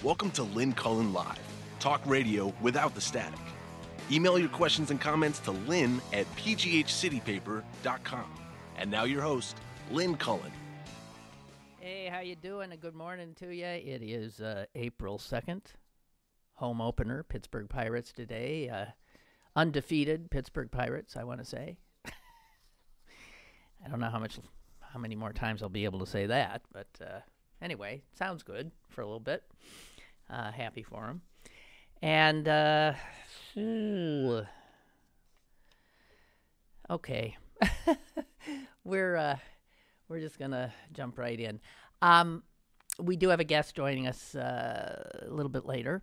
Welcome to Lynn Cullen Live, talk radio without the static. Email your questions and comments to lynn@pghcitypaper.com. And now your host, Lynn Cullen. Hey, how you doing? And good morning to you. It is April 2nd, home opener, Pittsburgh Pirates today. Undefeated Pittsburgh Pirates, I want to say. I don't know how many more times I'll be able to say that, but anyway, sounds good for a little bit. Happy for them. And, okay. We're just going to jump right in. We do have a guest joining us a little bit later.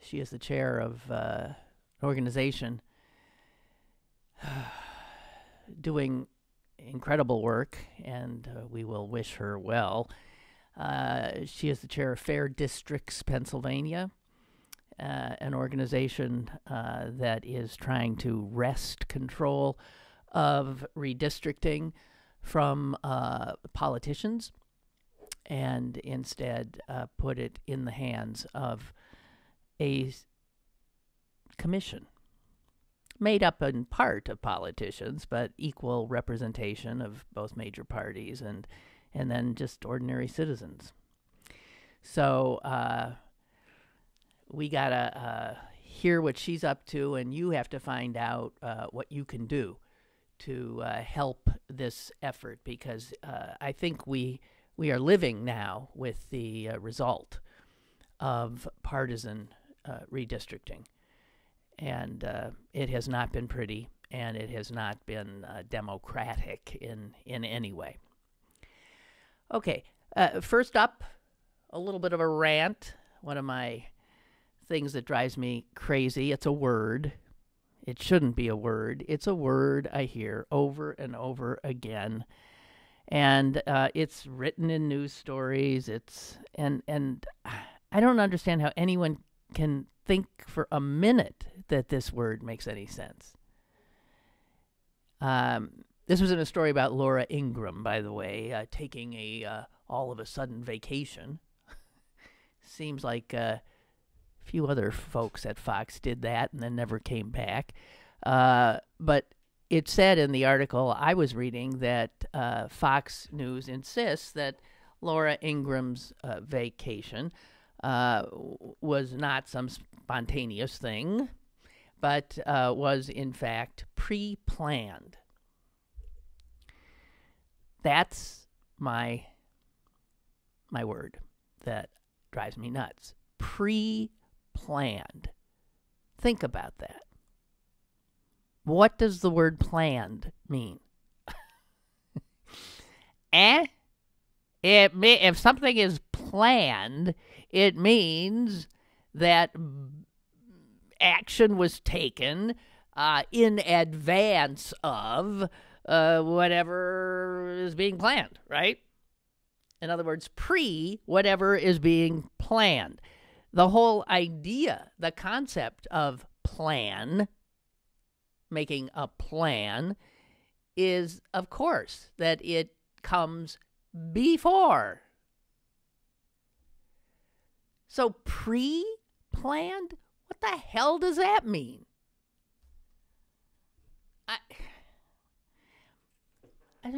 She is the chair of an organization doing incredible work, and we will wish her well. She is the chair of Fair Districts Pennsylvania, an organization that is trying to wrest control of redistricting from politicians and instead put it in the hands of a commission made up in part of politicians, but equal representation of both major parties and then just ordinary citizens. So we got to hear what she's up to, and you have to find out what you can do to help this effort, because I think we are living now with the result of partisan redistricting. And it has not been pretty, and it has not been democratic in any way. Okay, first up, a little bit of a rant. One of my things that drives me crazy. It's a word. It shouldn't be a word. It's a word I hear over and over again. And it's written in news stories. And I don't understand how anyone can think for a minute that this word makes any sense. This was in a story about Laura Ingraham, by the way, taking a all of a sudden vacation. Seems like a few other folks at Fox did that and then never came back. But it said in the article I was reading that Fox News insists that Laura Ingraham's vacation was not some spontaneous thing, but was in fact pre-planned. That's my word that drives me nuts. Pre-planned. Think about that. What does the word planned mean? If something is planned, it means that action was taken in advance of whatever is being planned, right? In other words, whatever is being planned. The whole idea, the concept of plan, making a plan, is, of course, that it comes before. So pre-planned? What the hell does that mean?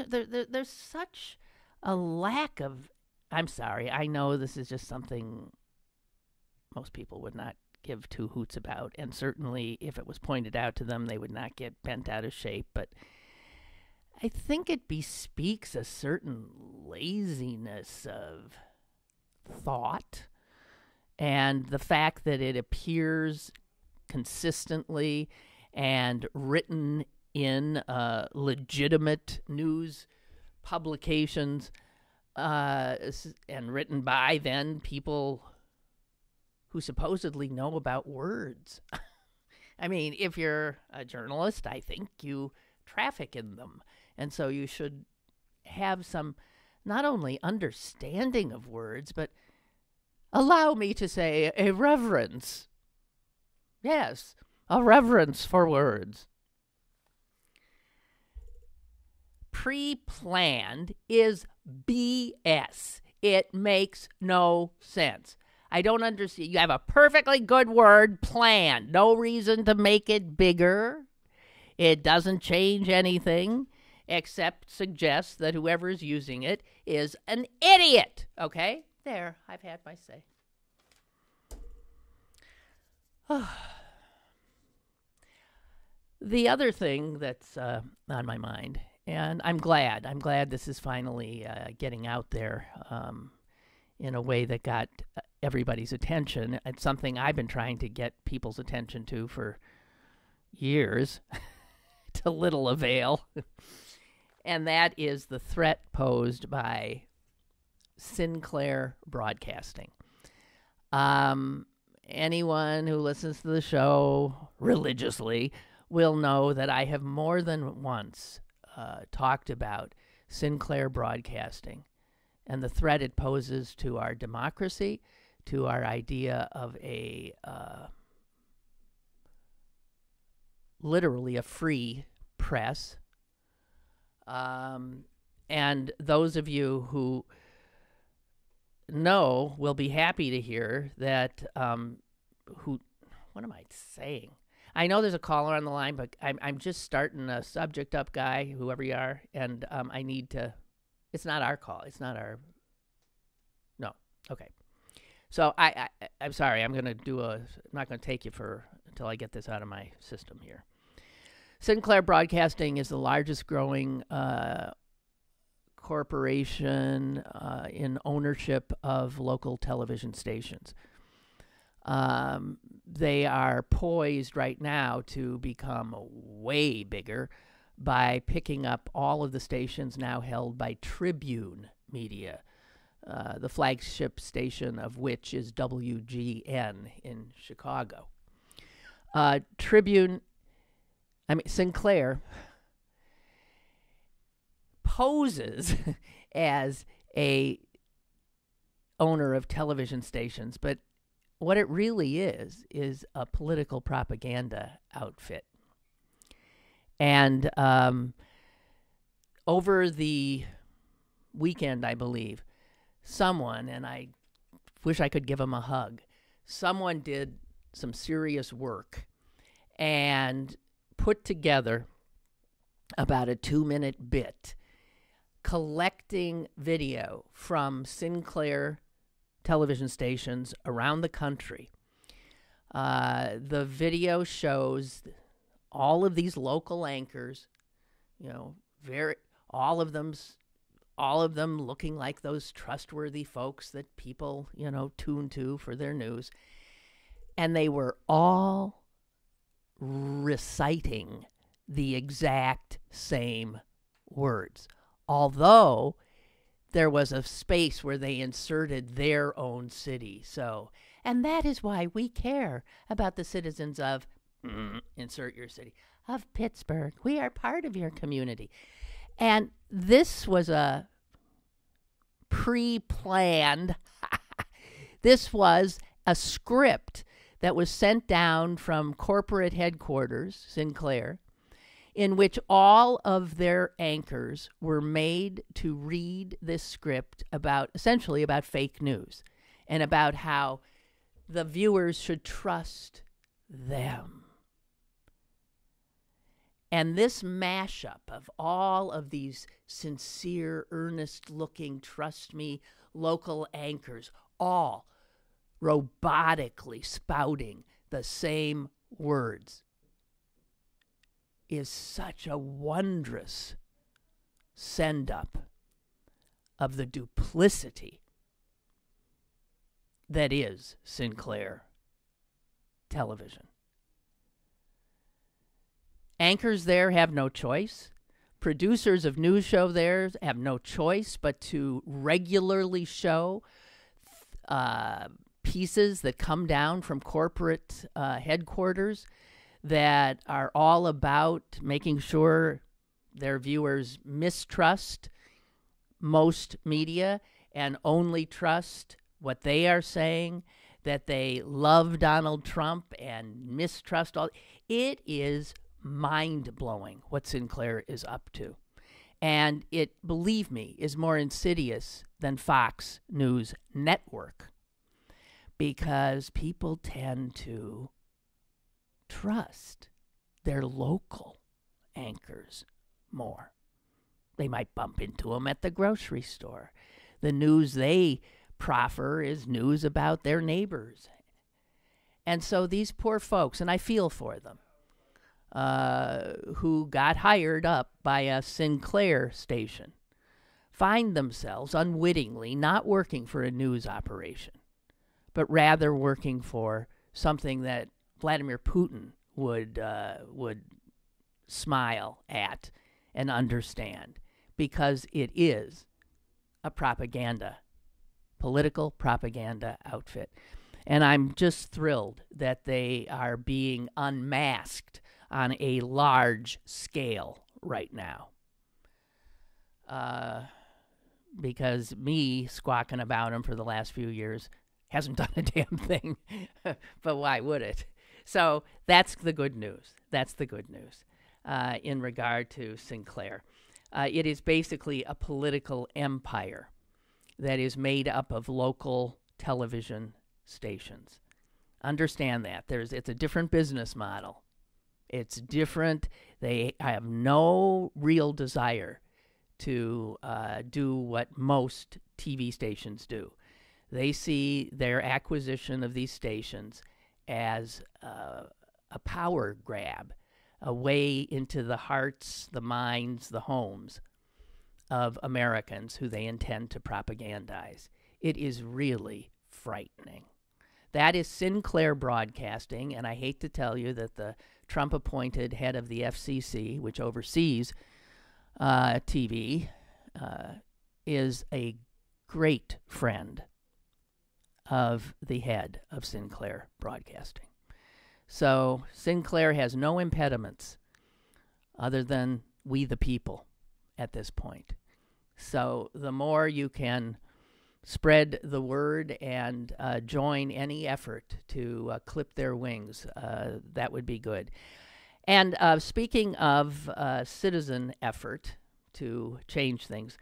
There's such a lack of... I'm sorry, I know this is just something most people would not give two hoots about, and certainly if it was pointed out to them, they would not get bent out of shape, but I think it bespeaks a certain laziness of thought, and the fact that it appears consistently and written in legitimate news publications and written by then people who supposedly know about words. I mean, if you're a journalist, I think you traffic in them. And so you should have some not only understanding of words, but allow me to say a reverence. Yes, a reverence for words. Pre-planned is BS. It makes no sense. I don't understand. You have a perfectly good word, plan. No reason to make it bigger. It doesn't change anything except suggest that whoever is using it is an idiot. Okay? There, I've had my say. The other thing that's on my mind, and I'm glad this is finally getting out there in a way that got everybody's attention. It's something I've been trying to get people's attention to for years, to little avail. And that is the threat posed by Sinclair Broadcasting. Anyone who listens to the show religiously will know that I have more than once talked about Sinclair Broadcasting and the threat it poses to our democracy, to our idea of a literally a free press. And those of you who know will be happy to hear that what am I saying? I know there's a caller on the line, but I'm just starting a subject up, guy, whoever you are, and I need to. It's not our call. It's not our. No. Okay. So I'm sorry. I'm not gonna take you until I get this out of my system here. Sinclair Broadcasting is the largest growing corporation in ownership of local television stations. They are poised right now to become way bigger by picking up all of the stations now held by Tribune Media, the flagship station of which is WGN in Chicago. Sinclair poses as a owner of television stations, but what it really is a political propaganda outfit. And over the weekend, I believe, someone, and I wish I could give him a hug, someone did some serious work and put together about a 2-minute bit collecting video from Sinclair television stations around the country. The video shows all of these local anchors, all of them looking like those trustworthy folks that people, tune to for their news. And they were all reciting the exact same words, although there was a space where they inserted their own city. And that is why we care about the citizens of, insert your city, of Pittsburgh. We are part of your community. And this was a pre-planned, this was a script that was sent down from corporate headquarters, Sinclair, in which all of their anchors were made to read this script essentially about fake news and about how the viewers should trust them. And this mashup of all of these sincere, earnest-looking, trust-me, local anchors, all robotically spouting the same words, is such a wondrous send-up of the duplicity that is Sinclair television. Anchors there have no choice. Producers of news show there have no choice but to regularly show pieces that come down from corporate headquarters that are all about making sure their viewers mistrust most media and only trust what they are saying, that they love Donald Trump and mistrust all. It is mind-blowing what Sinclair is up to. And it, believe me, is more insidious than Fox News Network, because people tend to trust their local anchors more. They might bump into them at the grocery store. The news they proffer is news about their neighbors. And so these poor folks, and I feel for them, who got hired up by a Sinclair station, find themselves unwittingly not working for a news operation, but rather working for something that Vladimir Putin would smile at and understand, because it is a political propaganda outfit. And I'm just thrilled that they are being unmasked on a large scale right now. Because me squawking about them for the last few years hasn't done a damn thing. But why would it? So that's the good news. That's the good news in regard to Sinclair. It is basically a political empire that is made up of local television stations. Understand that. It's a different business model. It's different. They have no real desire to do what most TV stations do. They see their acquisition of these stations as a power grab, a way into the hearts, the minds, the homes of Americans who they intend to propagandize. It is really frightening. That is Sinclair Broadcasting, and I hate to tell you that the Trump-appointed head of the FCC, which oversees TV, is a great friend of the head of Sinclair Broadcasting. So Sinclair has no impediments other than we the people at this point. So the more you can spread the word and join any effort to clip their wings, that would be good. And speaking of citizen effort to change things,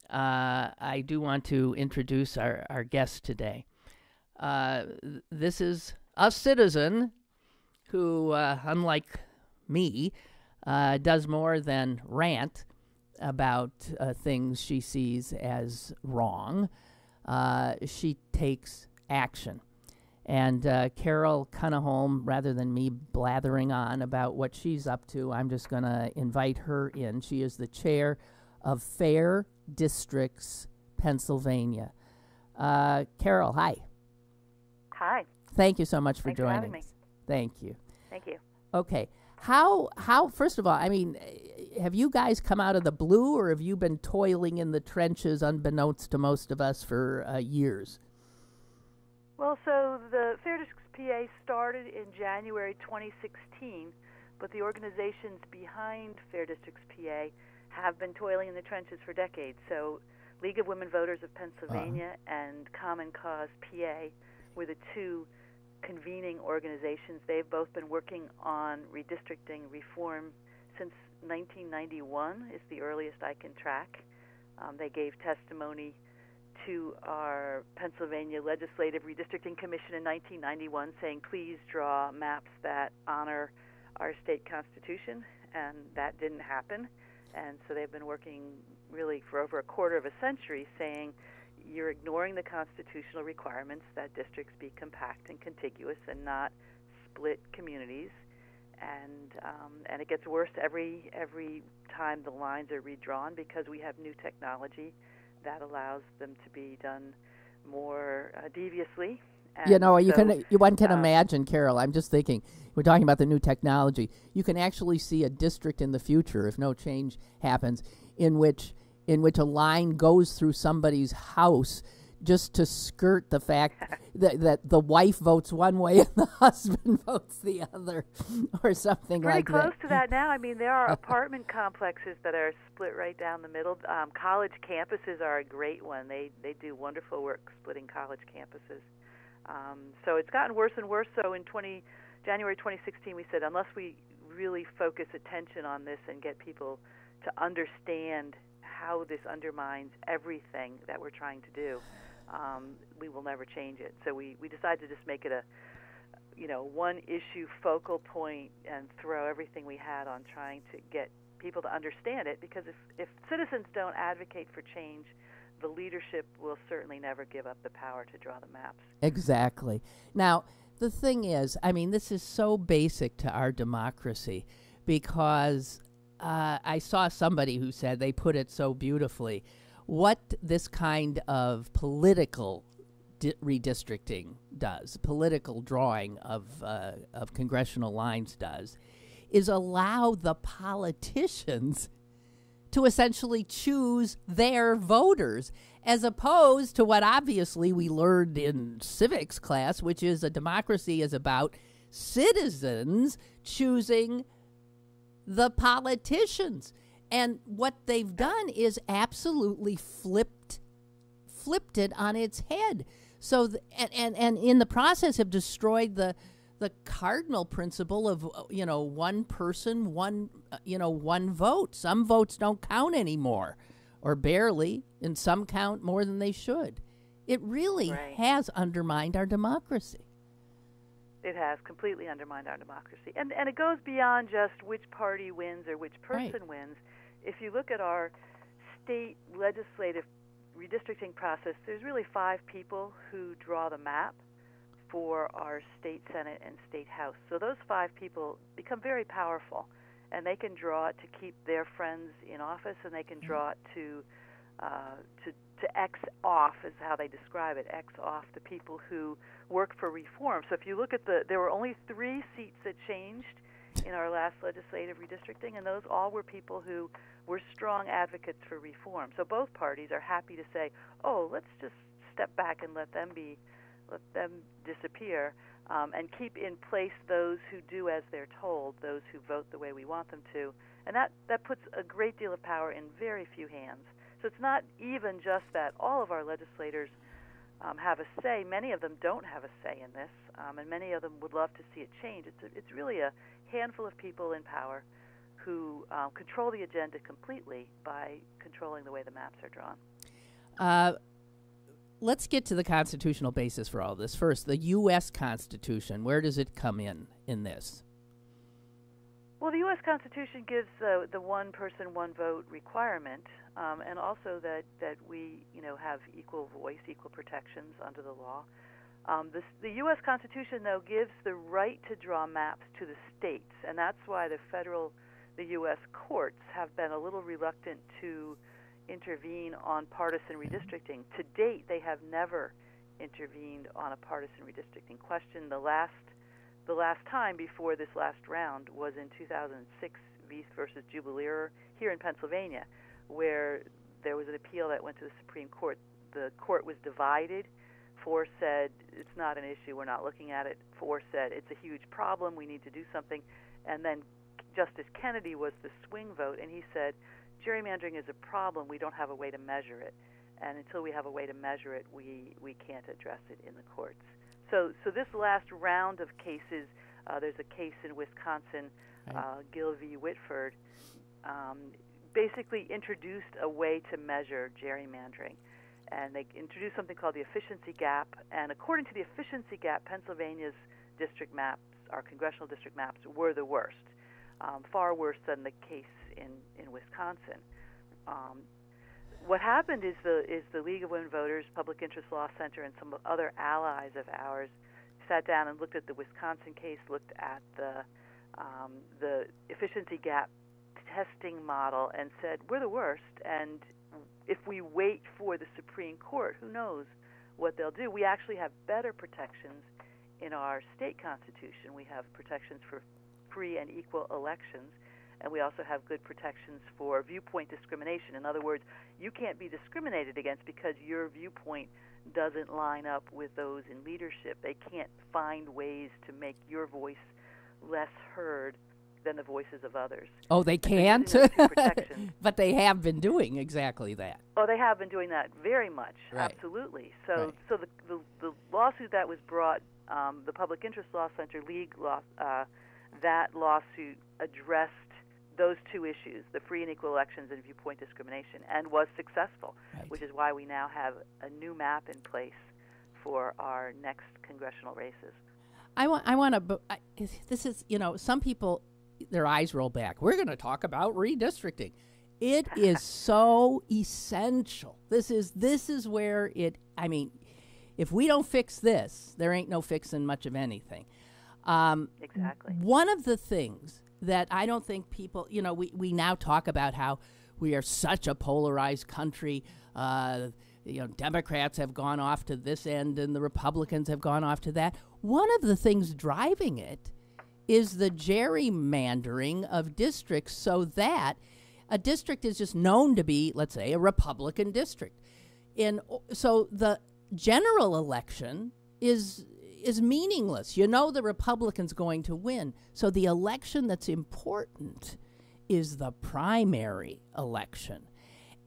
I do want to introduce our guest today. This is a citizen who, unlike me, does more than rant about things she sees as wrong. She takes action. And Carol Cunningham, rather than me blathering on about what she's up to, I'm just going to invite her in. She is the chair of Fair Districts, Pennsylvania. Carol, hi. Hi. Thank you so much for Thanks joining for having me. Thank you. Thank you. Okay. How, first of all, I mean, have you guys come out of the blue, or have you been toiling in the trenches unbeknownst to most of us for years? Well, so the Fair Districts PA started in January 2016, but the organizations behind Fair Districts PA have been toiling in the trenches for decades. So League of Women Voters of Pennsylvania and Common Cause PA were the two convening organizations. They've both been working on redistricting reform since 1991 is the earliest I can track. They gave testimony to our Pennsylvania Legislative Redistricting Commission in 1991 saying, please draw maps that honor our state constitution, and that didn't happen. And so they've been working really for over a quarter of a century saying, you're ignoring the constitutional requirements that districts be compact and contiguous and not split communities. And it gets worse every time the lines are redrawn, because we have new technology that allows them to be done more deviously. And one can imagine, Carol, I'm just thinking, we're talking about the new technology. You can actually see a district in the future, if no change happens, in which a line goes through somebody's house just to skirt the fact that the wife votes one way and the husband votes the other, or something like that. Pretty close to that now. I mean, there are apartment complexes that are split right down the middle. College campuses are a great one. They do wonderful work splitting college campuses. So it's gotten worse and worse. So in January 2016, we said, unless we really focus attention on this and get people to understand how this undermines everything that we're trying to do, we will never change it. So we decided to just make it a one issue focal point and throw everything we had on trying to get people to understand it, because if citizens don't advocate for change, the leadership will certainly never give up the power to draw the maps. Exactly. Now, the thing is, I mean, this is so basic to our democracy, because I saw somebody who said, they put it so beautifully, what this kind of political redistricting does, political drawing of congressional lines does, is allow the politicians to essentially choose their voters, as opposed to what obviously we learned in civics class, which is a democracy is about citizens choosing the politicians. And what they've done is absolutely flipped it on its head. So, and in the process have destroyed the cardinal principle of, one person, one vote. Some votes don't count anymore, or barely, and some count more than they should. It really has undermined our democracy. It has completely undermined our democracy. And it goes beyond just which party wins or which person wins. If you look at our state legislative redistricting process, there's really 5 people who draw the map for our state Senate and state House. So those 5 people become very powerful, and they can draw it to keep their friends in office, and they can draw it to X off, is how they describe it, X off the people who work for reform. So if you look at there were only 3 seats that changed in our last legislative redistricting, and those all were people who were strong advocates for reform. So both parties are happy to say, oh, let's just step back and let them disappear, and keep in place those who do as they're told, those who vote the way we want them to. And that puts a great deal of power in very few hands. So it's not even just that all of our legislators have a say. Many of them don't have a say in this, and many of them would love to see it change. It's really a handful of people in power who control the agenda completely by controlling the way the maps are drawn. Let's get to the constitutional basis for all this. First, the U.S. Constitution. Where does it come in this? Well, the U.S. Constitution gives the one person, one vote requirement, and also that we have equal voice, equal protections under the law. The U.S. Constitution, though, gives the right to draw maps to the states, and that's why the U.S. courts have been a little reluctant to intervene on partisan redistricting. To date, they have never intervened on a partisan redistricting question. The last time before this last round was in 2006, Vieth versus Jubileer here in Pennsylvania, where there was an appeal that went to the Supreme Court. The court was divided. 4 said it's not an issue, we're not looking at it. 4 said it's a huge problem, we need to do something. And then Justice Kennedy was the swing vote, and he said, gerrymandering is a problem, we don't have a way to measure it. And until we have a way to measure it, we can't address it in the courts. So this last round of cases, there's a case in Wisconsin, Gill v. Whitford, basically introduced a way to measure gerrymandering. And they introduced something called the efficiency gap. And according to the efficiency gap, Pennsylvania's district maps, our congressional district maps, were the worst, far worse than the case in Wisconsin. What happened is the League of Women Voters, Public Interest Law Center, and some other allies of ours sat down and looked at the Wisconsin case, looked at the efficiency gap testing model, and said, we're the worst, and if we wait for the Supreme Court, who knows what they'll do. We actually have better protections in our state constitution. We have protections for free and equal elections, and we also have good protections for viewpoint discrimination. In other words, you can't be discriminated against because your viewpoint doesn't line up with those in leadership. They can't find ways to make your voice less heard than the voices of others. Oh, they can't? But they have been doing exactly that. Oh, they have been doing that very much, right. Absolutely. So the lawsuit that was brought, the Public Interest Law Center League that lawsuit addressed those two issues, the free and equal elections and viewpoint discrimination, and was successful, Right. which is why we now have a new map in place for our next congressional races. I want to. This is, some people, their eyes roll back. We're going to talk about redistricting. It is so essential. This is where it. I mean, if we don't fix this, there ain't no fixing much of anything. Exactly. One of the things that I don't think people, we now talk about how we are such a polarized country. Democrats have gone off to this end and the Republicans have gone off to that. One of the things driving it is the gerrymandering of districts so that a district is just known to be, let's say, a Republican district. So the general election is meaningless. The Republican's going to win. So the election that's important is the primary election.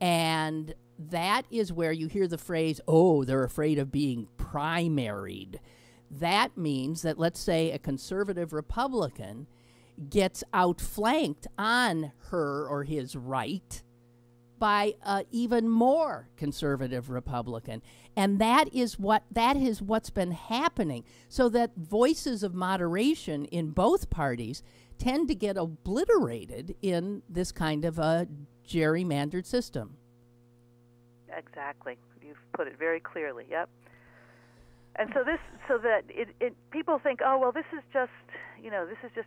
And that is where you hear the phrase, oh, they're afraid of being primaried. That means that, let's say, a conservative Republican gets outflanked on her or his right by an even more conservative Republican. And that is what's been happening. So that voices of moderation in both parties tend to get obliterated in this kind of a gerrymandered system. Exactly. You've put it very clearly. Yep. And so that people think, oh well, this is just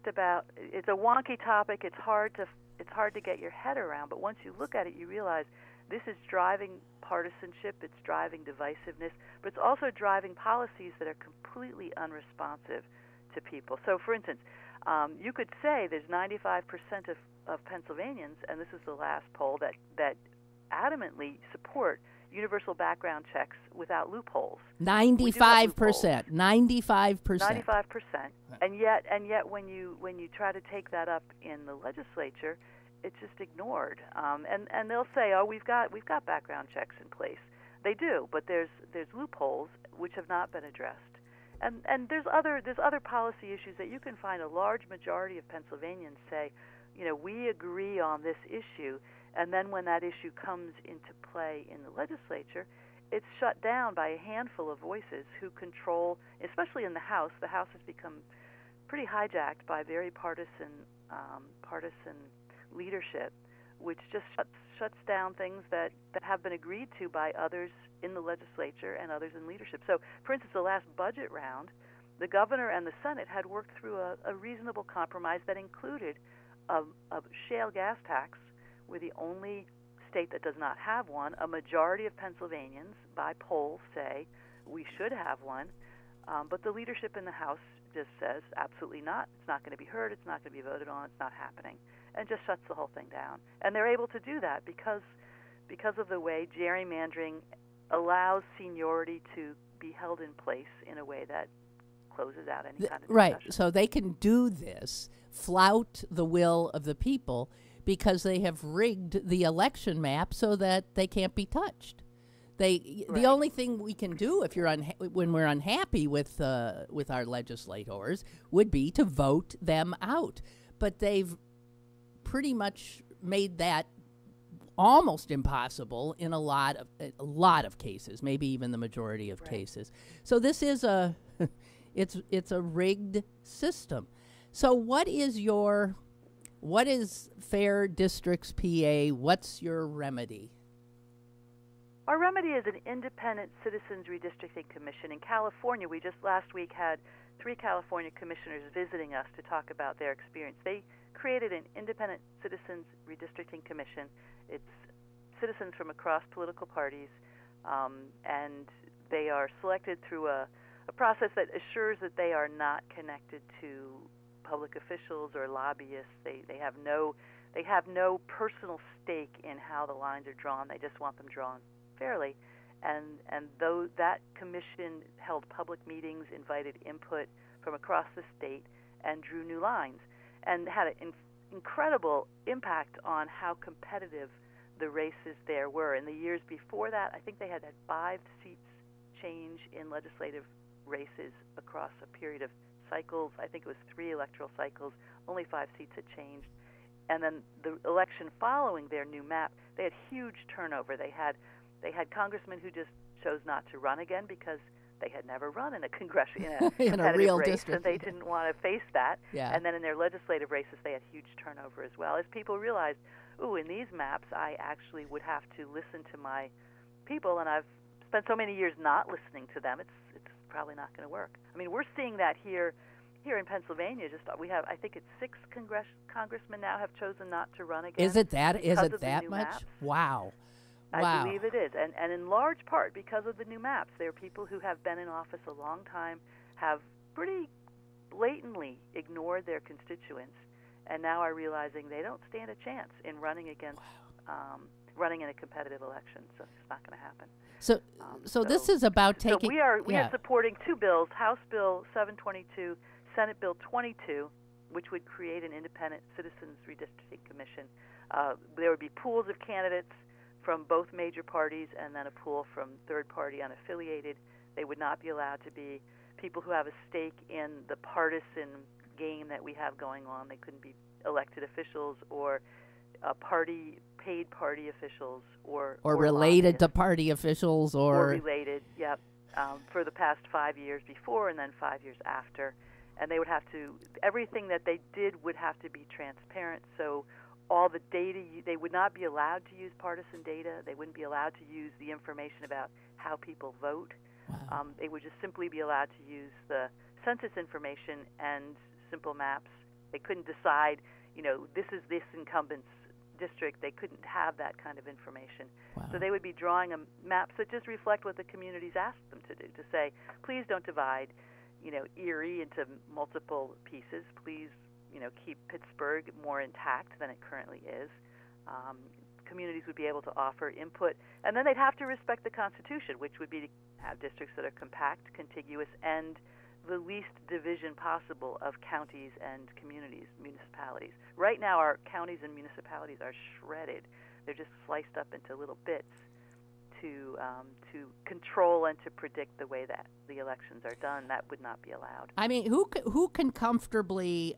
about. It's a wonky topic. It's hard to get your head around. But once you look at it, you realize this is driving partisanship. It's driving divisiveness. But it's also driving policies that are completely unresponsive to people. So, for instance, you could say there's 95% of Pennsylvanians, and this is the last poll that adamantly support universal background checks without loopholes. 95%. 95%. 95%. And yet when you try to take that up in the legislature, it's just ignored. And they'll say, "Oh, we've got background checks in place." They do, but there's loopholes which have not been addressed. And there's other policy issues that you can find a large majority of Pennsylvanians say, we agree on this issue. And then when that issue comes into play in the legislature, it's shut down by a handful of voices who control, especially in the House. The House has become pretty hijacked by very partisan leadership, which just shuts down things that have been agreed to by others in the legislature and others in leadership. So, for instance, the last budget round, the governor and the Senate had worked through a reasonable compromise that included a shale gas tax. We're the only state that does not have one. A majority of Pennsylvanians, by polls, say we should have one, but the leadership in the House just says absolutely not. It's not going to be heard. It's not going to be voted on. It's not happening, and just shuts the whole thing down. And they're able to do that because of the way gerrymandering allows seniority to be held in place in a way that closes out any kind of discussion. Right. So they can do this, flout the will of the people, because they have rigged the election map so that they can't be touched. The only thing we can do if you're when we're unhappy with our legislators would be to vote them out. But they've pretty much made that almost impossible in a lot of cases, maybe even the majority of cases. So this is it's a rigged system. So what is Fair Districts PA? What's your remedy? Our remedy is an independent citizens redistricting commission. In California, we just last week had 3 California commissioners visiting us to talk about their experience. They created an independent citizens redistricting commission. It's citizens from across political parties, and they are selected through a process that assures that they are not connected to public officials or lobbyists. They have no personal stake in how the lines are drawn. They just want them drawn fairly. And though that commission held public meetings, invited input from across the state, and drew new lines, and had an incredible impact on how competitive the races there were. In the years before that, I think they had 5 seats change in legislative races across a period of cycles. I think it was 3 electoral cycles. Only 5 seats had changed. And then the election following their new map, they had huge turnover. They had congressmen who just chose not to run again because they had never run in a congressional in a real race, district, and they didn't want to face that. Yeah. And then in their legislative races, they had huge turnover as well, as people realized, ooh, in these maps, I actually would have to listen to my people, and I've spent so many years not listening to them. It's probably not going to work. I mean, we're seeing that here in Pennsylvania. I think it's 6 congressmen now have chosen not to run again. Is it that much? Maps. Wow. I believe it is, and in large part because of the new maps. There are people who have been in office a long time, have pretty blatantly ignored their constituents, and now are realizing they don't stand a chance in running against running in a competitive election. So it's not going to happen. So this is about taking. So we are supporting 2 bills: House Bill 722, Senate Bill 22, which would create an independent Citizens Redistricting Commission. There would be pools of candidates from both major parties, and then a pool from third-party unaffiliated. They would not be allowed to be people who have a stake in the partisan game that we have going on. They couldn't be elected officials or paid party officials or related lobbyists. to party officials or related. Yep. For the past 5 years before and then 5 years after, and they would have to. Everything that they did would have to be transparent. So all the data, they would not be allowed to use partisan data. They wouldn't be allowed to use the information about how people vote. Wow. They would just simply be allowed to use the census information and simple maps. They couldn't decide, this is this incumbent's district. They couldn't have that kind of information. Wow. So they would be drawing maps that just reflect what the communities asked them to do, to say, please don't divide, Erie into multiple pieces. Please, keep Pittsburgh more intact than it currently is. Communities would be able to offer input, and then they'd have to respect the Constitution, which would be to have districts that are compact, contiguous, and the least division possible of counties and communities, municipalities. Right now, our counties and municipalities are shredded. They're just sliced up into little bits to control and to predict the way that the elections are done. That would not be allowed. I mean, who can comfortably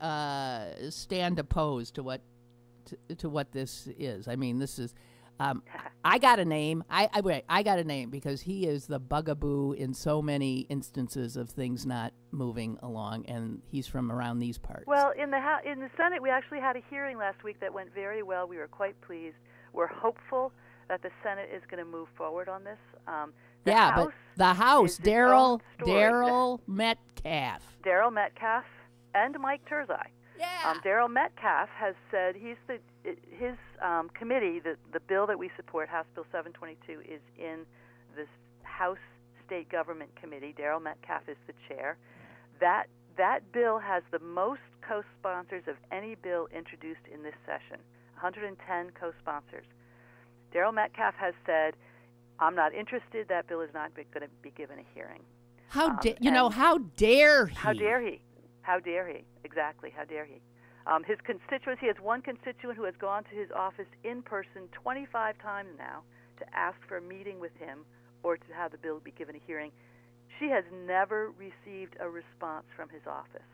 stand opposed to what this is? I mean, this is. I got a name. I got a name because he is the bugaboo in so many instances of things not moving along, and he's from around these parts. Well, in the Senate, we actually had a hearing last week that went very well. We were quite pleased. We're hopeful that the Senate is going to move forward on this. But the House, Daryl Metcalf. Daryl Metcalf and Mike Turzai. Yeah. Daryl Metcalf has said his committee, the bill that we support, House Bill 722, is in this House State Government Committee. Daryl Metcalf is the chair. That bill has the most co-sponsors of any bill introduced in this session, 110 co-sponsors. Daryl Metcalf has said, I'm not interested. That bill is not going to be given a hearing. How dare he? How dare he? How dare he? Exactly. How dare he? His constituents, he has one constituent who has gone to his office in person 25 times now to ask for a meeting with him or to have the bill be given a hearing. She has never received a response from his office.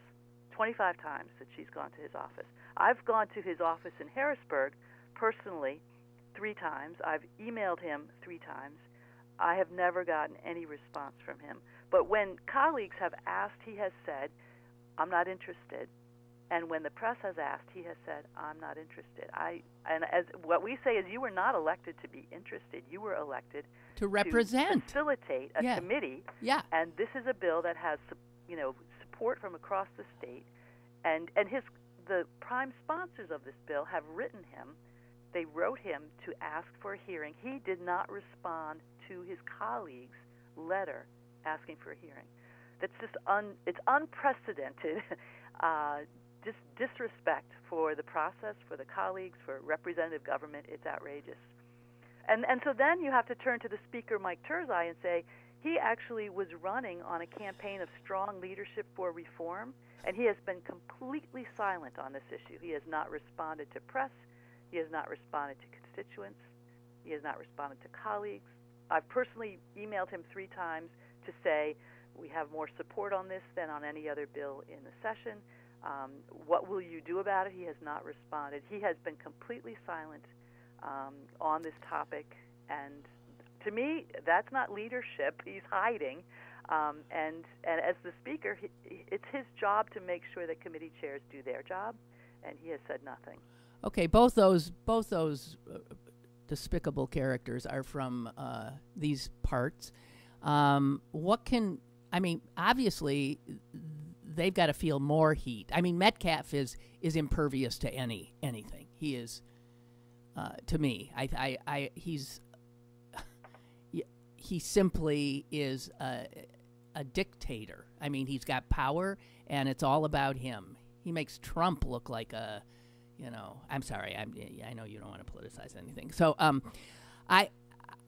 25 times that she's gone to his office. I've gone to his office in Harrisburg personally 3 times. I've emailed him 3 times. I have never gotten any response from him. But when colleagues have asked, he has said, I'm not interested. And when the press has asked, he has said, I'm not interested. And as what we say is, you were not elected to be interested. You were elected to represent, to facilitate a committee. Yeah. And this is a bill that has, support from across the state. And the prime sponsors of this bill have written him. They wrote him to ask for a hearing. He did not respond to his colleagues' letter asking for a hearing. That's just it's unprecedented. Just disrespect for the process, for the colleagues, for representative government. It's outrageous. And so then you have to turn to the Speaker, Mike Turzai, and say he actually was running on a campaign of strong leadership for reform, and he has been completely silent on this issue. He has not responded to press. He has not responded to constituents. He has not responded to colleagues. I've personally emailed him 3 times to say We have more support on this than on any other bill in the session. What will you do about it? He has not responded. He has been completely silent on this topic, and to me, that's not leadership. He's hiding, and as the speaker, it's his job to make sure that committee chairs do their job, and he has said nothing. Okay, both those despicable characters are from these parts. Obviously, they've got to feel more heat. I mean, Metcalf is impervious to anything. He is, to me. He simply is a dictator. I mean, he's got power, and it's all about him. He makes Trump look like a, I'm sorry. I know you don't want to politicize anything. So,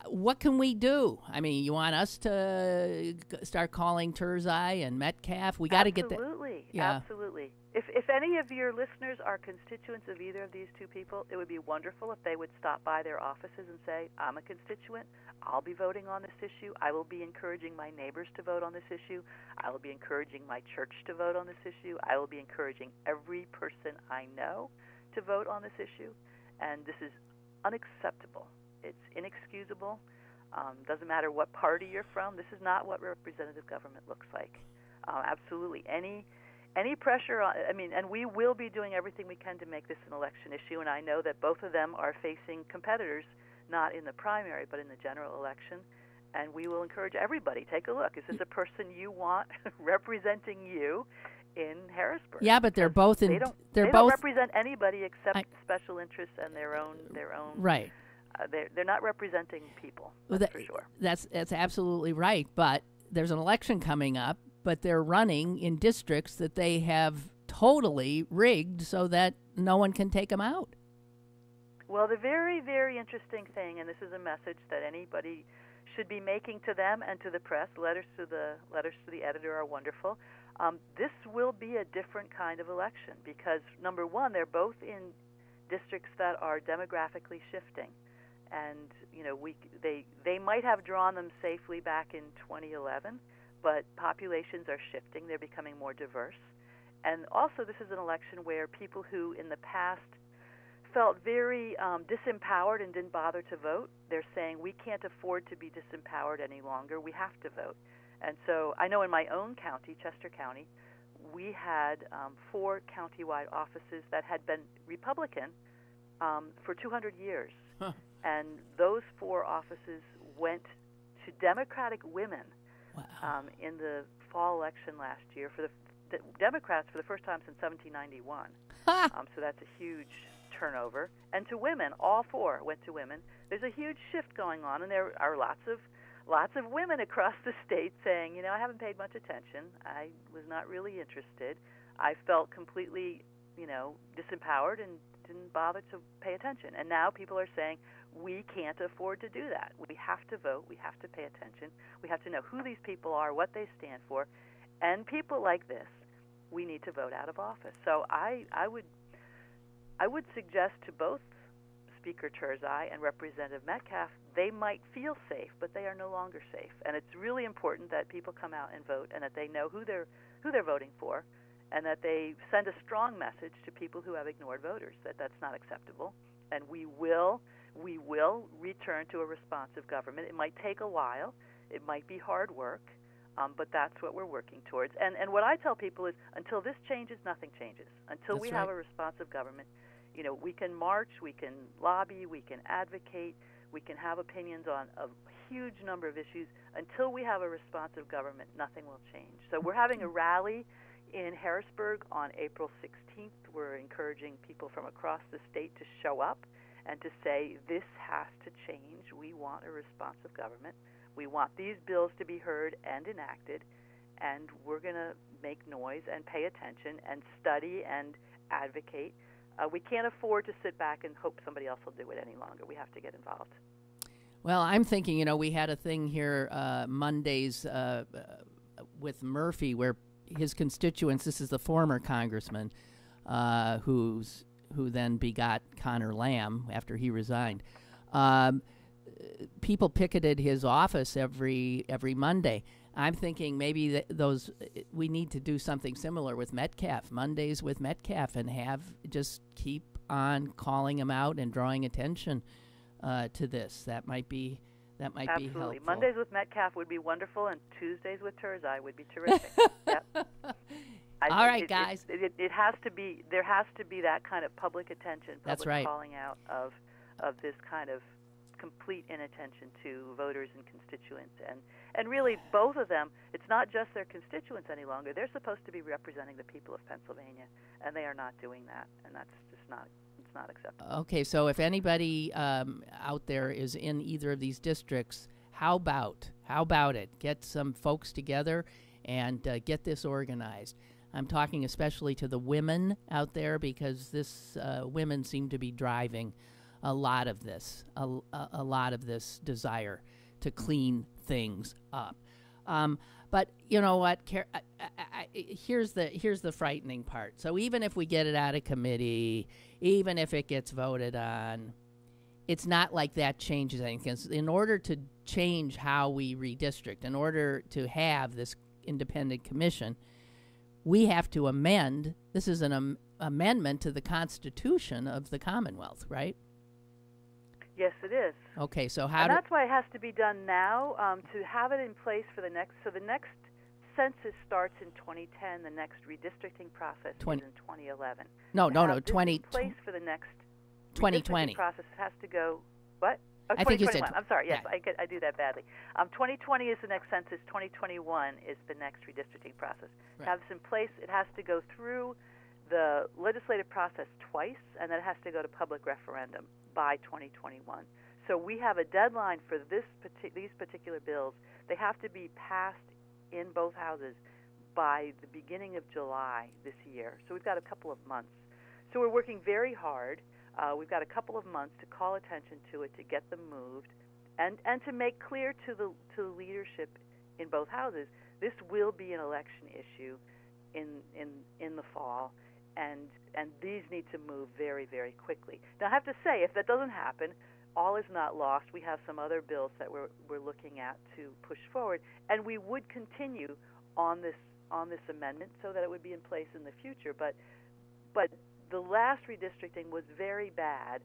what can we do? I mean, you want us to start calling Turzai and Metcalf? We got to get that. Absolutely, yeah. Absolutely. If any of your listeners are constituents of either of these two people, it would be wonderful if they would stop by their offices and say, I'm a constituent. I'll be voting on this issue. I will be encouraging my neighbors to vote on this issue. I will be encouraging my church to vote on this issue. I will be encouraging every person I know to vote on this issue. And this is unacceptable. It's inexcusable. Doesn't matter what party you're from. This is not what representative government looks like. Absolutely. Any pressure on, and we will be doing everything we can to make this an election issue, and I know that both of them are facing competitors, not in the primary, but in the general election, and we will encourage everybody, take a look. Is this a person you want representing you in Harrisburg? Yeah, but they're both in. They don't represent anybody except special interests and their own. Right. They're not representing people. That's for sure. That's absolutely right. But there's an election coming up, but they're running in districts that they have totally rigged so that no one can take them out. Well, the very, very interesting thing, and this is a message that anybody should be making to them and to the press. Letters to the editor are wonderful. This will be a different kind of election because, number one, they're both in districts that are demographically shifting, and they might have drawn them safely back in 2011, but populations are shifting. They're becoming more diverse, and also this is an election where people who in the past felt very disempowered and didn't bother to vote, they're saying we can't afford to be disempowered any longer. We have to vote. And so I know in my own county, Chester County, we had 4 countywide offices that had been Republican for 200 years. Huh. And those 4 offices went to Democratic women. Wow. In the fall election last year for the Democrats for the first time since 1791. So that's a huge turnover. And to women, all 4 went to women. There's a huge shift going on, and there are lots of women across the state saying, I haven't paid much attention. I was not really interested. I felt completely, disempowered and didn't bother to pay attention. And now people are saying, we can't afford to do that. We have to vote. We have to pay attention. We have to know who these people are, what they stand for. And people like this, we need to vote out of office. So I would suggest to both Speaker Turzai and Representative Metcalf, they might feel safe, but they are no longer safe. And it's really important that people come out and vote, and that they know who they're voting for, and that they send a strong message to people who have ignored voters that that's not acceptable. And we will return to a responsive government. It might take a while. It might be hard work, but that's what we're working towards. And what I tell people is, until this changes, nothing changes. Until we have a responsive government, we can march, we can lobby, we can advocate, we can have opinions on a huge number of issues. Until we have a responsive government, nothing will change. So we're having a rally in Harrisburg on April 16th. We're encouraging people from across the state to show up and to say, this has to change. We want a responsive government. We want these bills to be heard and enacted, and we're going to make noise and pay attention and study and advocate. We can't afford to sit back and hope somebody else will do it any longer. We have to get involved. Well, I'm thinking, we had a thing here Mondays with Murphy where his constituents, this is the former congressman who then begot Connor Lamb after he resigned. People picketed his office every Monday. I'm thinking maybe we need to do something similar with Metcalf, Mondays with Metcalf, and just keep on calling them out and drawing attention to this. That might be Absolutely. be helpful. Mondays with Metcalf would be wonderful, and Tuesdays with Turzai would be terrific. Yep. All right, guys. It has to be. There has to be that kind of public attention, That's right. calling out of this kind of complete inattention to voters and constituents, and really both of them. It's not just their constituents any longer. They're supposed to be representing the people of Pennsylvania, and they are not doing that, and that's just not. It's not acceptable. Okay, so if anybody out there is in either of these districts, how about it? Get some folks together and get this organized. I'm talking especially to the women out there, because women seem to be driving a lot of this, a lot of this desire to clean things up. But you know what? Here's the frightening part. So even if we get it out of committee, even if it gets voted on, it's not like that changes anything. In order to change how we redistrict, in order to have this independent commission, we have to amend. This is an amendment to the Constitution of the Commonwealth, right? Yes, it is. Okay, so that's why it has to be done now, to have it in place for the next. So the next census starts in 2010. The next redistricting process is in 2011. No. In place for the next 2020 process has to go. What? Oh, I think you said. I'm sorry. Yes, yeah. I do that badly. 2020 is the next census. 2021 is the next redistricting process. Right. To have this in place, it has to go through the legislative process twice, and then it has to go to public referendum by 2021. So we have a deadline for these particular bills. They have to be passed in both houses by the beginning of July this year. So we've got a couple of months. So we're working very hard. We've got a couple of months to call attention to it, to get them moved, and to make clear to the leadership in both houses, this will be an election issue in the fall, and these need to move very, very quickly. Now, I have to say, if that doesn't happen, all is not lost. We have some other bills that we're looking at to push forward, and we would continue on this amendment so that it would be in place in the future. But the last redistricting was very bad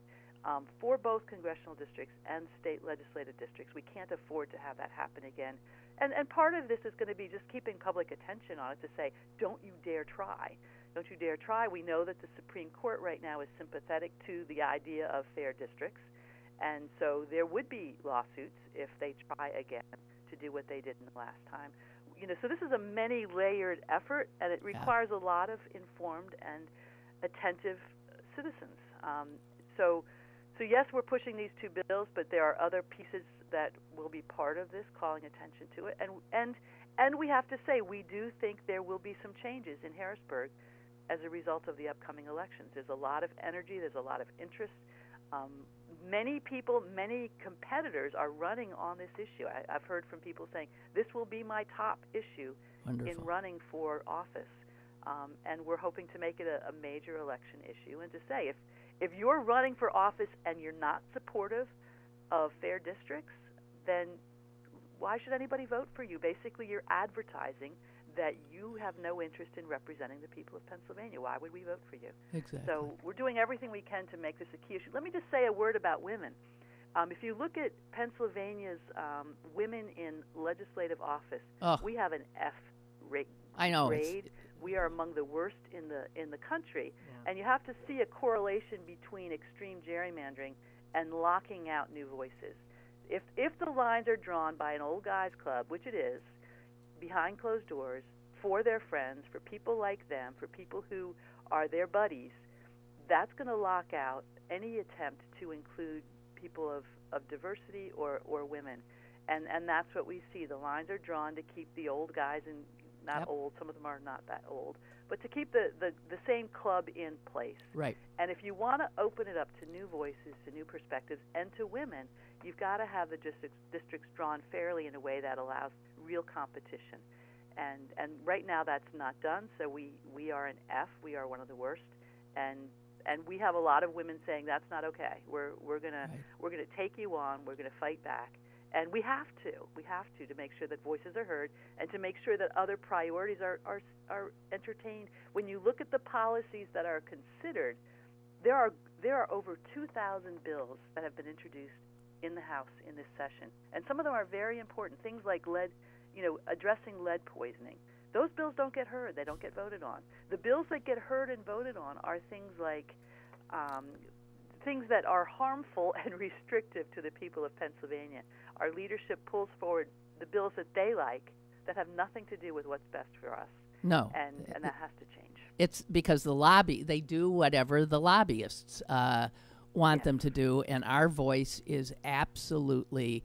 for both congressional districts and state legislative districts. We can't afford to have that happen again. And part of this is going to be just keeping public attention on it, to say, don't you dare try. Don't you dare try. We know that the Supreme Court right now is sympathetic to the idea of fair districts, and so there would be lawsuits if they try again to do what they did in the last time. So this is a many-layered effort, and it requires a lot of informed and attentive citizens. So yes, we're pushing these two bills, but there are other pieces that will be part of this, calling attention to it. And we have to say, we do think there will be some changes in Harrisburg as a result of the upcoming elections. There's a lot of energy. There's a lot of interest. Many people, many competitors are running on this issue. I've heard from people saying, this will be my top issue in running for office. And we're hoping to make it a major election issue, and to say, if you're running for office and you're not supportive of fair districts, then why should anybody vote for you? Basically, you're advertising that you have no interest in representing the people of Pennsylvania. Why would we vote for you? Exactly. So we're doing everything we can to make this a key issue. Let me just say a word about women. If you look at Pennsylvania's women in legislative office, we have an F rate. I know. Grade. We are among the worst in the country, and you have to see a correlation between extreme gerrymandering and locking out new voices. If the lines are drawn by an old guys club, which it is, behind closed doors, for their friends, for people like them, for people who are their buddies, that's going to lock out any attempt to include people of diversity or women. And that's what we see. The lines are drawn to keep the old guys, and not old, some of them are not that old, but to keep the same club in place. Right. And if you want to open it up to new voices, to new perspectives, and to women, you've got to have the districts drawn fairly in a way that allows real competition. And right now that's not done, so we are an F. We are one of the worst, and we have a lot of women saying that's not okay. We're gonna take you on. We're gonna fight back, And we have to make sure that voices are heard and to make sure that other priorities are entertained. When you look at the policies that are considered, there are over 2,000 bills that have been introduced in the House in this session. And some of them are very important, things like lead, addressing lead poisoning. Those bills don't get heard. They don't get voted on. The bills that get heard and voted on are things like things that are harmful and restrictive to the people of Pennsylvania. Our leadership pulls forward the bills that they like that have nothing to do with what's best for us. No. And that has to change. It's because they do whatever the lobbyists want them to do, and our voice is absolutely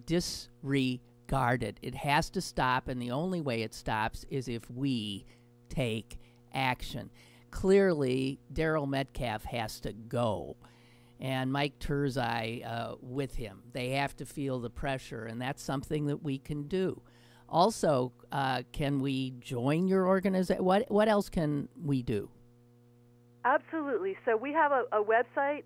disregarded. It has to stop, and the only way it stops is if we take action. Clearly, Daryl Metcalf has to go, and Mike Turzai with him. They have to feel the pressure, and that's something that we can do. Also, can we join your organization? What else can we do? Absolutely. So we have a website,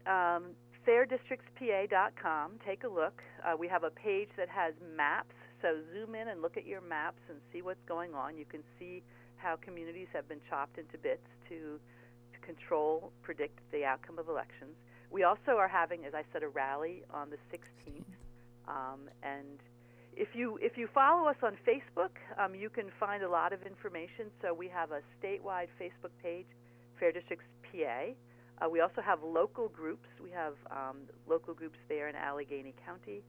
fairdistrictspa.com. Take a look. We have a page that has maps. So zoom in and look at your maps and see what's going on. You can see how communities have been chopped into bits to predict the outcome of elections. We also are having, as I said, a rally on the 16th. And if you follow us on Facebook, you can find a lot of information. So we have a statewide Facebook page, Fair Districts PA. We also have local groups. We have local groups there in Allegheny County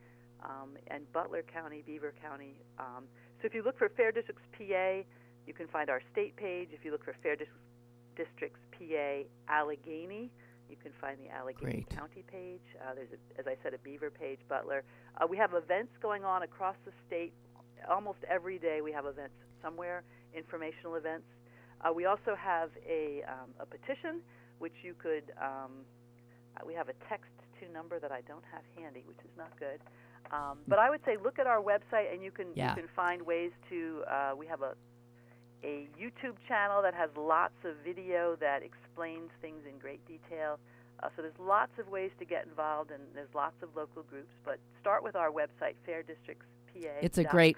and Butler County, Beaver County. So if you look for Fair Districts PA, you can find our state page. If you look for Fair Districts PA Allegheny, you can find the Allegheny County page. There's, as I said, a Beaver page, Butler. We have events going on across the state. Almost every day we have events somewhere, informational events. We also have a petition, which you could, we have a text-to number that I don't have handy, which is not good. But I would say look at our website, and you can find ways to, we have a YouTube channel that has lots of video that explains things in great detail. So there's lots of ways to get involved, and there's lots of local groups. But start with our website, fairdistrictspa.com. It's a great,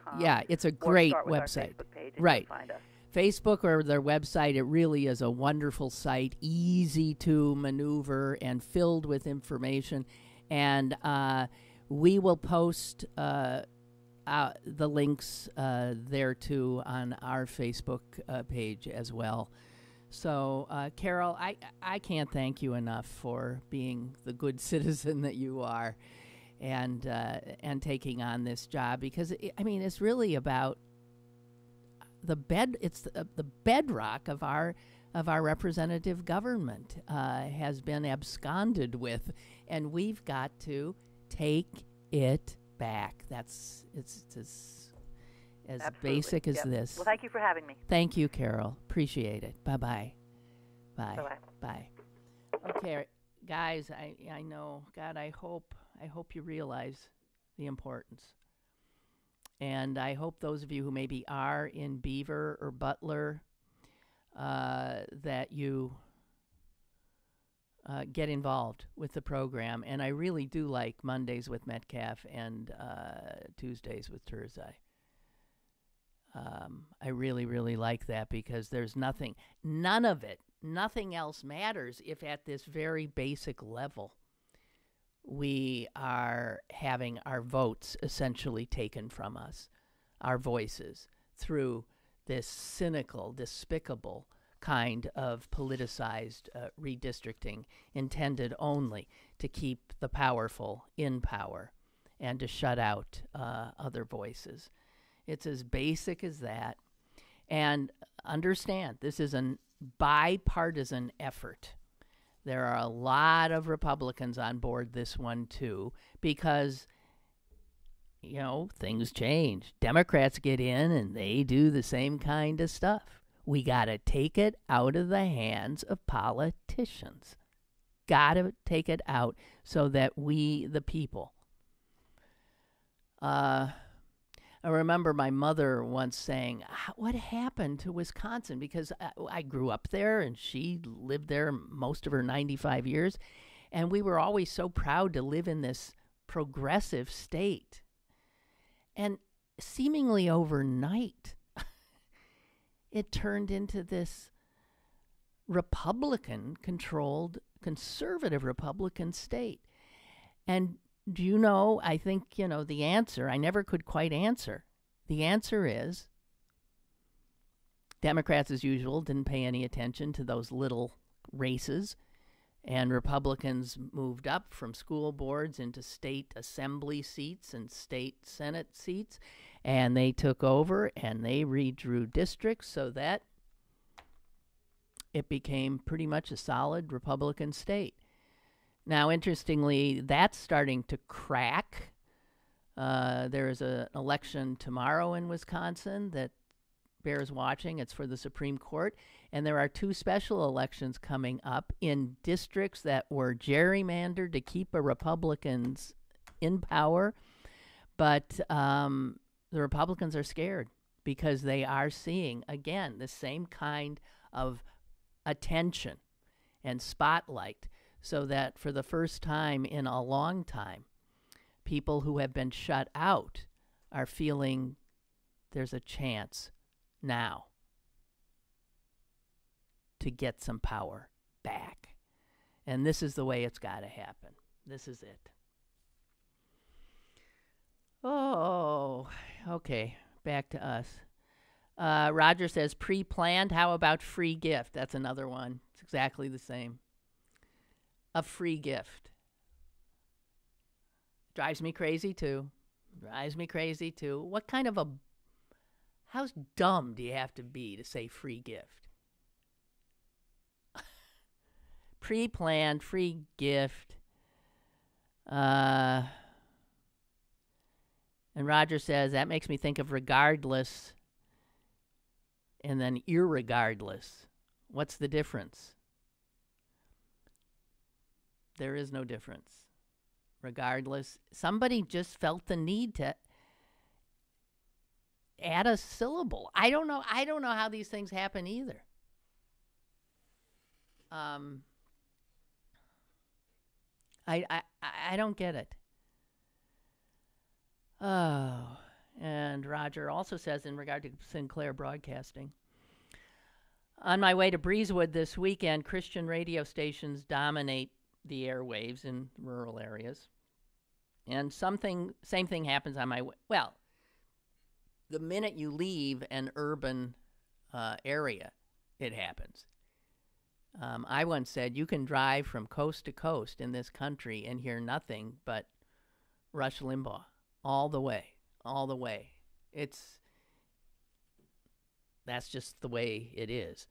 it's a great website. Our Facebook page, and right. You'll find us. Facebook or their website, it really is a wonderful site, easy to maneuver and filled with information. And we will post the links there too on our Facebook page as well. So, Carol, I can't thank you enough for being the good citizen that you are, and taking on this job, because it's really about the bedrock of our representative government has been absconded with, and we've got to take it back. It's as basic as this. Well, thank you for having me. Thank you, Carol. Appreciate it. Bye-bye. Bye. Bye-bye. Bye. Okay, guys, I know, God, I hope you realize the importance. And I hope those of you who maybe are in Beaver or Butler, that you get involved with the program. And I really do like Mondays with Metcalf and Tuesdays with Turzai. I really, really like that, because there's nothing else matters if at this very basic level we are having our votes essentially taken from us, our voices, through this cynical, despicable kind of politicized redistricting intended only to keep the powerful in power and to shut out other voices. It's as basic as that. And understand, this is a bipartisan effort. There are a lot of Republicans on board this one, too, because, things change. Democrats get in and they do the same kind of stuff. We got to take it out of the hands of politicians. Got to take it out so that we, the people. I remember my mother once saying, what happened to Wisconsin? Because I grew up there and she lived there most of her 95 years. And we were always so proud to live in this progressive state. And seemingly overnight, it turned into this Republican-controlled, conservative Republican state. And do you know, I think, the answer, I never could quite answer. The answer is Democrats, as usual, didn't pay any attention to those little races, and Republicans moved up from school boards into state assembly seats and state Senate seats, and they took over and they redrew districts so that it became pretty much a solid Republican state. Now, interestingly, that's starting to crack. There is an election tomorrow in Wisconsin that bears watching. It's for the Supreme Court. And there are 2 special elections coming up in districts that were gerrymandered to keep a Republicans in power. But the Republicans are scared because they are seeing, again, the same kind of attention and spotlight, so that for the first time in a long time, people who have been shut out are feeling there's a chance now to get some power back. And this is the way it's got to happen. This is it. Oh, okay. Back to us. Roger says pre-planned. How about free gift? That's another one. It's exactly the same. A free gift. Drives me crazy too. What kind of how dumb do you have to be to say free gift? Pre-planned, free gift. And Roger says, that makes me think of regardless and then irregardless. What's the difference? There is no difference. Regardless, somebody just felt the need to add a syllable. I don't know how these things happen either. I don't get it. Oh, and Roger also says in regard to Sinclair Broadcasting, on my way to Breezewood this weekend, Christian radio stations dominate the airwaves in rural areas. And same thing happens on my way. Well, the minute you leave an urban area, it happens. I once said you can drive from coast to coast in this country and hear nothing but Rush Limbaugh all the way. That's just the way it is.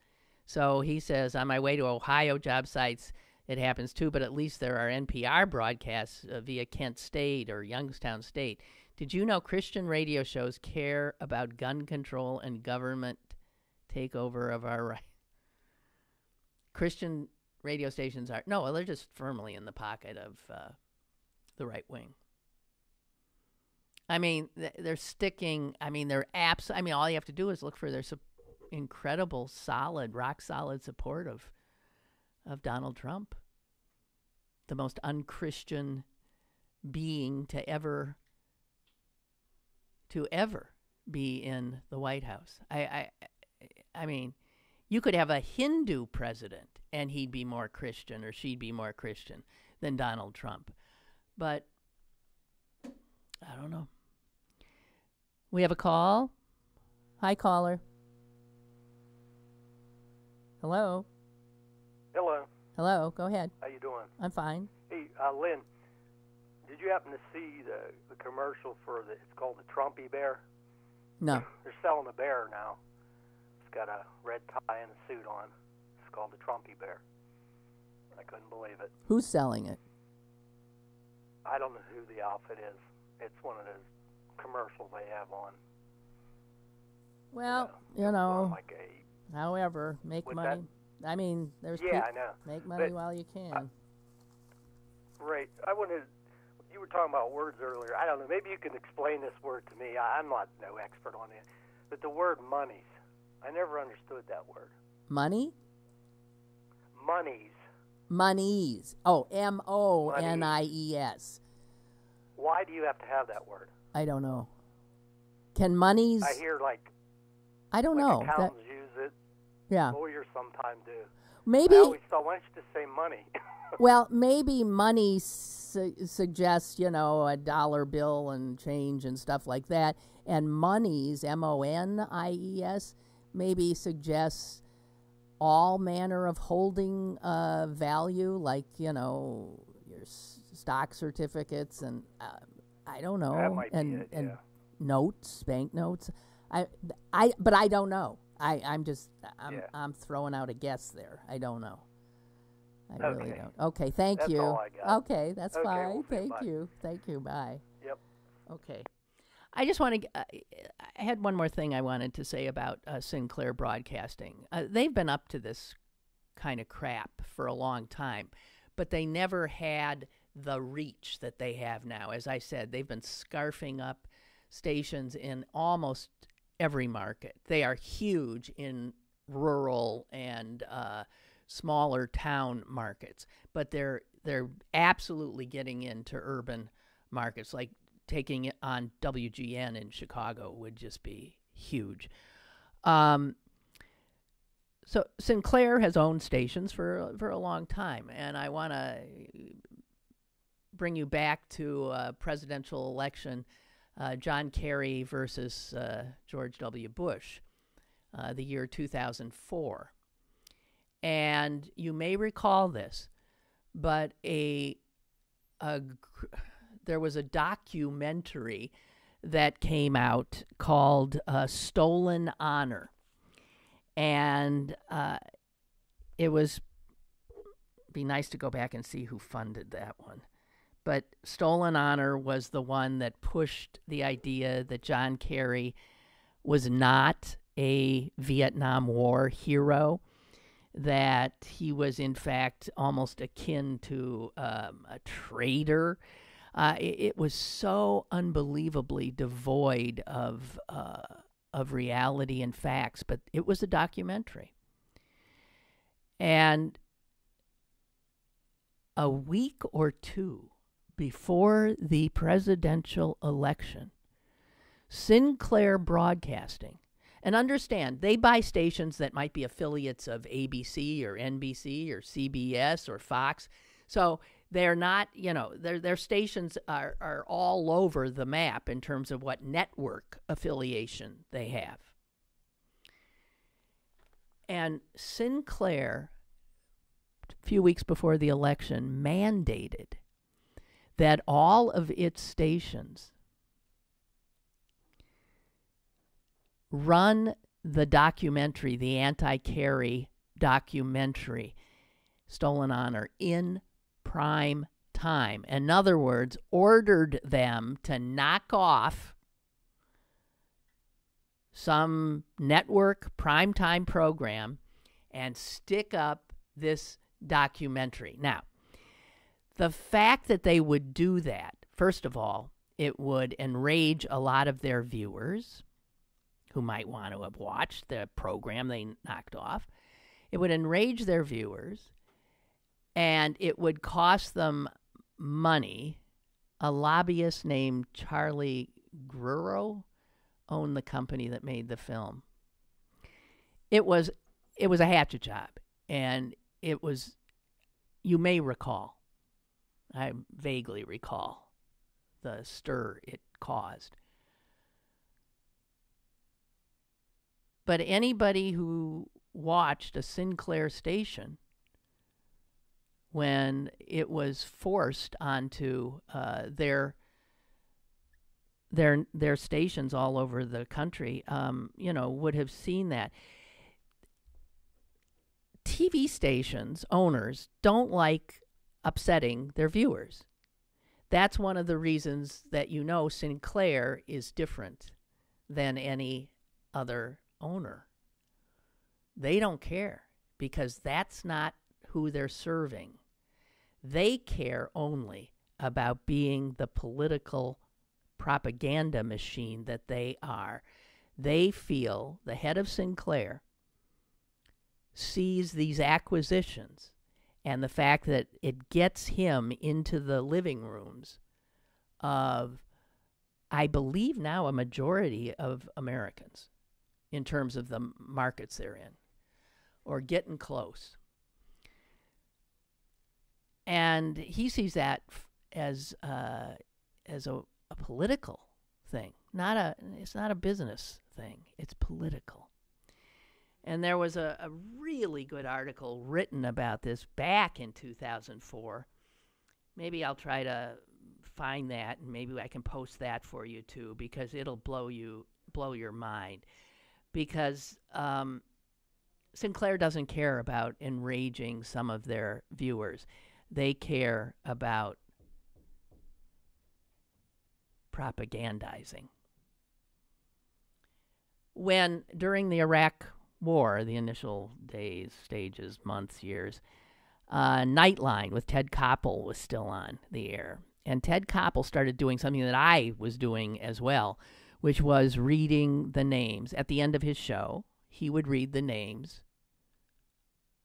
So he says, on my way to Ohio job sites, it happens too, but at least there are NPR broadcasts via Kent State or Youngstown State. Did you know Christian radio shows care about gun control and government takeover of our rights? Christian radio stations they're just firmly in the pocket of the right wing. I mean, they're sticking, they're apps. All you have to do is look for their incredible, rock solid support of Donald Trump, the most unchristian being to ever be in the White House. I mean, you could have a Hindu president and he'd be more Christian or she'd be more Christian than Donald Trump. But I don't know. We have a call. Hi, caller. Hello. Hello. Go ahead. How you doing? I'm fine. Hey, Lynn, did you happen to see the commercial for it's called the Trumpy Bear? No. They're selling a bear now. It's got a red tie and a suit on. It's called the Trumpy Bear. I couldn't believe it. Who's selling it? I don't know who the outfit is. It's one of those commercials they have on. Well, however, make money. That? There's I know. Make money while you can. Right. You were talking about words earlier. I don't know. Maybe you can explain this word to me. I'm not no expert on it. But the word monies, I never understood that word. Money? Monies. Monies. Oh, M-O-N-I-E-S. Why do you have to have that word? I don't know. Can monies? I hear I don't know. Accountants use it. Yeah. Lawyers sometimes do. Maybe. I always thought, why don't you just say money? Well, maybe money suggests, a dollar bill and change and stuff like that. And monies, MONIES, maybe suggests all manner of holding value, like, your stock certificates and I don't know. That might and be it, and yeah. notes, but I don't know. I'm throwing out a guess there. I don't know. I really don't. Okay, thank That's you. all I got. Okay, that's Okay, fine. we'll see. Bye. Thank you. Bye. Yep. Okay. I just want to. I had one more thing I wanted to say about Sinclair Broadcasting. They've been up to this kind of crap for a long time, but they never had the reach that they have now. As I said, they've been scarfing up stations in almost every market. They are huge in rural and smaller town markets, but they're absolutely getting into urban markets. Like taking it on WGN in Chicago would just be huge. So Sinclair has owned stations for a long time, and I want to bring you back to a presidential election, John Kerry versus George W. Bush, the year 2004. And you may recall this, but there was a documentary that came out called Stolen Honor. And it was be nice to go back and see who funded that one. But Stolen Honor was the one that pushed the idea that John Kerry was not a Vietnam War hero, that he was, in fact, almost akin to a traitor. It was so unbelievably devoid of reality and facts, but it was a documentary. And a week or two before the presidential election, Sinclair Broadcasting, and understand, they buy stations that might be affiliates of ABC or NBC or CBS or Fox. So they're not, their stations are all over the map in terms of what network affiliation they have. And Sinclair, a few weeks before the election, mandated that all of its stations run the documentary, the anti-Kerry documentary, Stolen Honor, in prime time. In other words, ordered them to knock off some network primetime program and stick up this documentary. Now, the fact that they would do that, first of all, it would enrage a lot of their viewers who might want to have watched the program they knocked off. It would enrage their viewers, and it would cost them money. A lobbyist named Charlie Gruro owned the company that made the film. It was a hatchet job, and it was, you may recall, I vaguely recall, the stir it caused. But anybody who watched a Sinclair station when it was forced onto their stations all over the country, would have seen that. TV stations, owners, don't like upsetting their viewers. That's one of the reasons that Sinclair is different than any other owner. They don't care because that's not who they're serving. They care only about being the political propaganda machine that they are. They feel the head of Sinclair sees these acquisitions and the fact that it gets him into the living rooms of, I believe now, a majority of Americans in terms of the markets they're in, or getting close. And he sees that as a political thing. It's not a business thing. It's political. And there was a really good article written about this back in 2004. Maybe I'll try to find that, and maybe I can post that for you too, because it'll blow your mind. Because Sinclair doesn't care about enraging some of their viewers. They care about propagandizing. When, during the Iraq War, the initial days, stages, months, years, Nightline with Ted Koppel was still on the air. And Ted Koppel started doing something that I was doing as well, which was reading the names. At the end of his show, he would read the names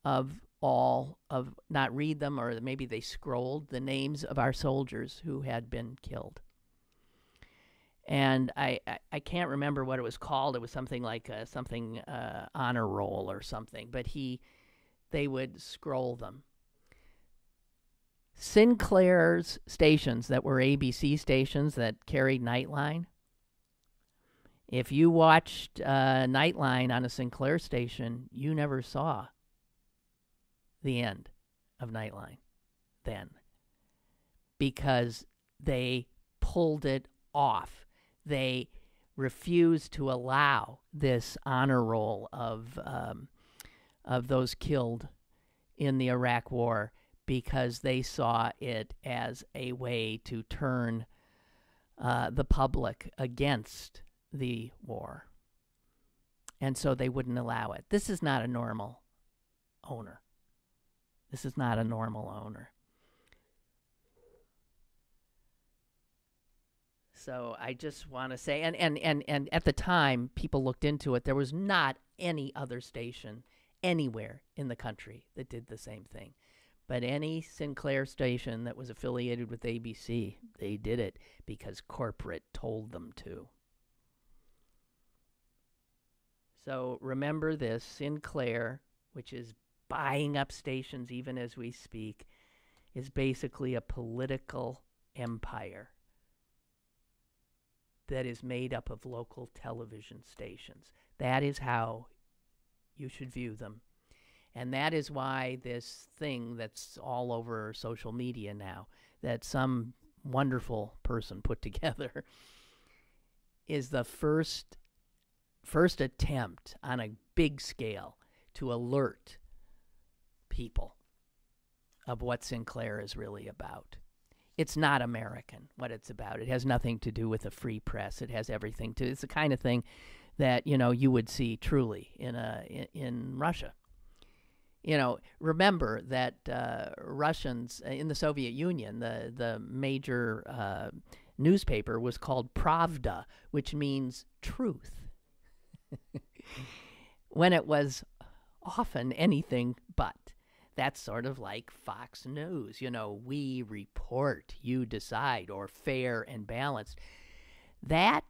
of not read them, or maybe they scrolled the names of our soldiers who had been killed. And I can't remember what it was called. It was something like honor roll or something. But they would scroll them. Sinclair's stations that were ABC stations that carried Nightline. If you watched Nightline on a Sinclair station, you never saw the end of Nightline then, because they pulled it off. They refused to allow this honor roll of those killed in the Iraq War, because they saw it as a way to turn the public against the war. And so they wouldn't allow it. This is not a normal owner. This is not a normal owner. So I just want to say, and at the time, people looked into it. There was not any other station anywhere in the country that did the same thing. But any Sinclair station that was affiliated with ABC, they did it because corporate told them to. So remember this, Sinclair, which is buying up stations even as we speak, is basically a political empire that is made up of local television stations. That is how you should view them. And that is why this thing that's all over social media now, that some wonderful person put together, is the first attempt on a big scale to alert people of what Sinclair is really about. It's not American, what it's about. It has nothing to do with a free press. It has everything to. It's the kind of thing that, you would see truly in Russia. Remember that Russians in the Soviet Union, the major newspaper was called Pravda, which means truth, when it was often anything but. That's sort of like Fox News. We report, you decide, or fair and balanced. That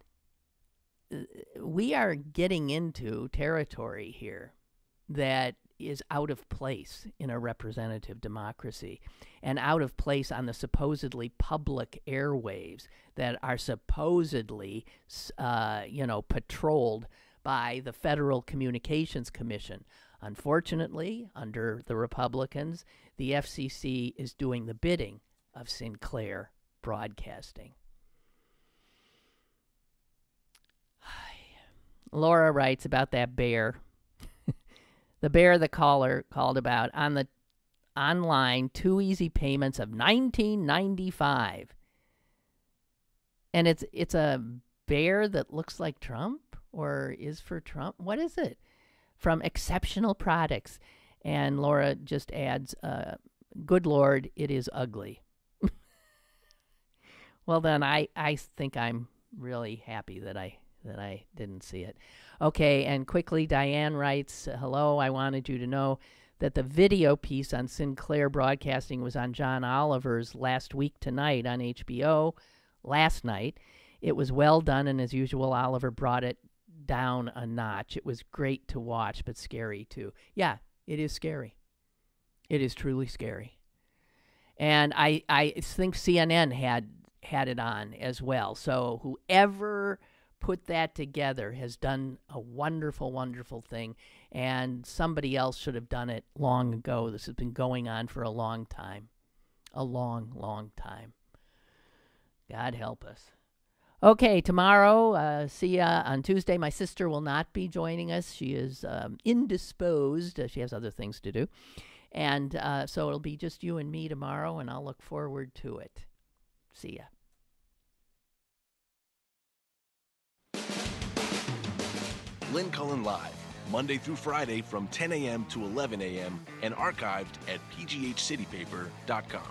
we are getting into territory here that is out of place in a representative democracy, and out of place on the supposedly public airwaves that are supposedly, patrolled by the Federal Communications Commission. Unfortunately, under the Republicans, the FCC is doing the bidding of Sinclair Broadcasting. Laura writes about that bear. The bear the caller called about on the online 2 easy payments of $19.95. And it's a bear that looks like Trump, or is for Trump. What is it? From Exceptional Products. And Laura just adds, good Lord, it is ugly. Well, then I think I'm really happy that I didn't see it. Okay, and quickly, Diane writes, hello, I wanted you to know that the video piece on Sinclair Broadcasting was on John Oliver's Last Week Tonight on HBO last night. It was well done, and as usual, Oliver brought it down a notch. It was great to watch, but scary too. Yeah, it is scary. It is truly scary. And I think CNN had it on as well. So whoever put that together has done a wonderful, wonderful thing. And somebody else should have done it long ago. This has been going on for a long time. A long, long time. God help us. Okay, tomorrow, see ya on Tuesday. My sister will not be joining us. She is indisposed. She has other things to do. And so it'll be just you and me tomorrow, and I'll look forward to it. See ya. Lynn Cullen Live, Monday through Friday from 10 a.m. to 11 a.m. and archived at pghcitypaper.com.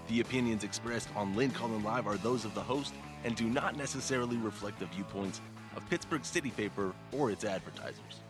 The opinions expressed on Lynn Cullen Live are those of the host and do not necessarily reflect the viewpoints of Pittsburgh City Paper or its advertisers.